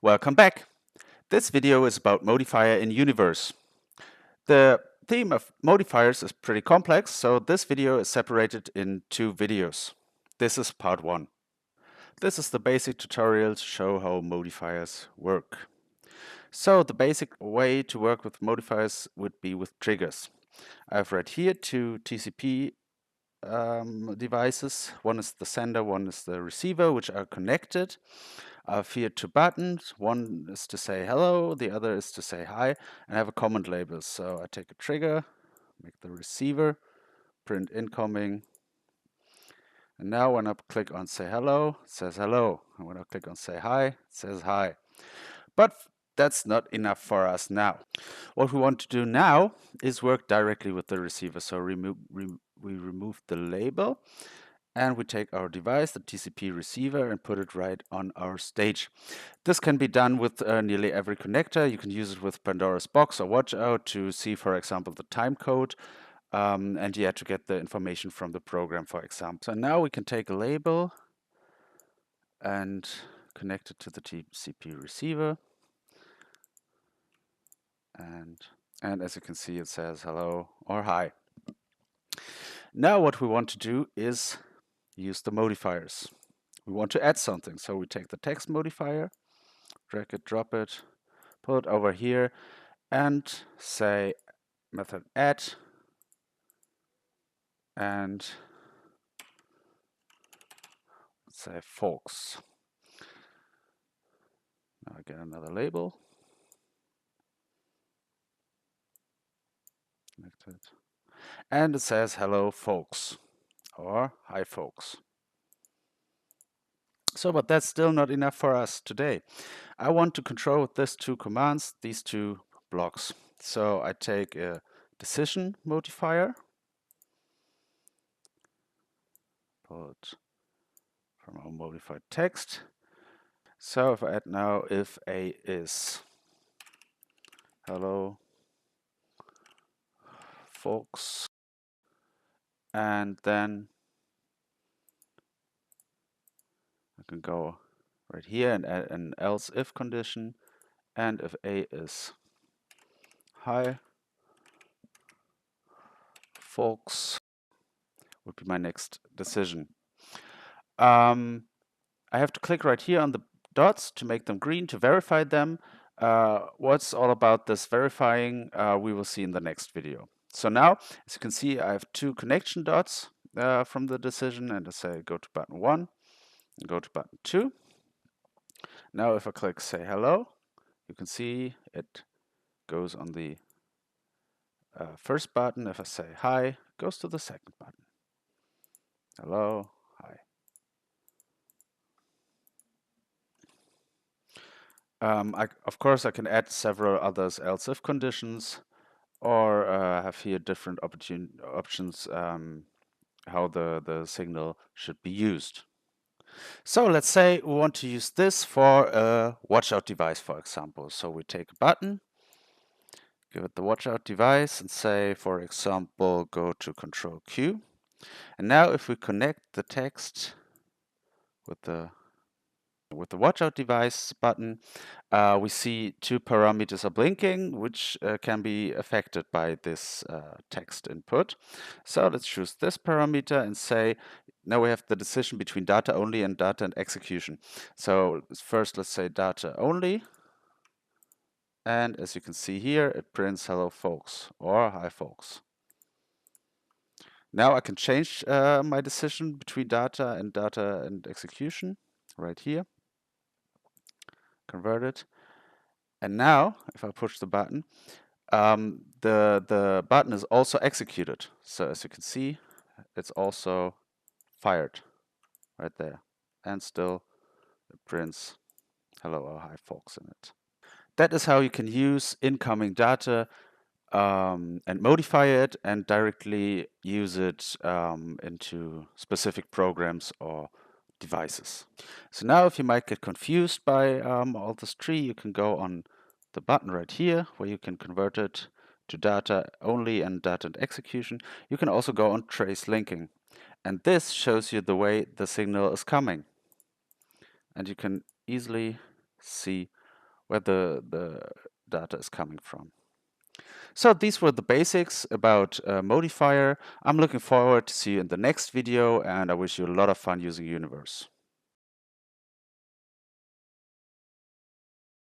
Welcome back. This video is about modifier in Universe. The theme of modifiers is pretty complex, so this video is separated in two videos. This is part 1. This is the basic tutorial to show how modifiers work. So the basic way to work with modifiers would be with triggers. I've read here two TCP devices. One is the sender, one is the receiver, which are connected. I've here two buttons. One is to say hello, the other is to say hi, and I have a comment label. So I take a trigger, make the receiver, print incoming. And now when I click on say hello, it says hello. And when I click on say hi, it says hi. But that's not enough for us now. What we want to do now is work directly with the receiver. So we remove the label and we take our device, the TCP receiver, and put it right on our stage. This can be done with nearly every connector. You can use it with Pandora's box or watchout to see, for example, the time code and to get the information from the program, for example. So now we can take a label and connect it to the TCP receiver. And as you can see, it says hello or hi. Now what we want to do is use the modifiers. We want to add something, so we take the text modifier, drag it, drop it, pull it over here, and say method add, and say folks. Now I get another label. Connected. And it says hello folks or hi folks. So, but that's still not enough for us today. I want to control with these two commands, these two blocks. So I take a decision modifier, pull it from our modified text. So if I add now if A is hello folks, and then I can go right here and add an else if condition, and if A is hi folks would be my next decision. I have to click right here on the dots to make them green to verify them. What's all about this verifying we will see in the next video. So now, as you can see, I have two connection dots from the decision, and I say go to button 1 and go to button 2. Now if I click say hello, you can see it goes on the first button. If I say hi, it goes to the second button. Hello, hi. Of course, I can add several others else if conditions, or have here different options how the signal should be used. So let's say we want to use this for a watchout device, for example. So we take a button, give it the watchout device, and say, for example, go to Control Q. And now if we connect the text with the watchout device button, we see two parameters are blinking, which can be affected by this text input. So let's choose this parameter and say, now we have the decision between data only and data and execution. So first let's say data only. And as you can see here, it prints hello folks or hi folks. Now I can change my decision between data and execution right here. Convert it. And now, if I push the button, the button is also executed. So as you can see, it's also fired right there. And still it prints hello or hi folks in it. That is how you can use incoming data and modify it and directly use it into specific programs or devices. So now if you might get confused by all this tree, you can go on the button right here where you can convert it to data only and data and execution. You can also go on trace linking, and this shows you the way the signal is coming, and you can easily see where the data is coming from. So these were the basics about Modifier. I'm looking forward to see you in the next video, and I wish you a lot of fun using Universe.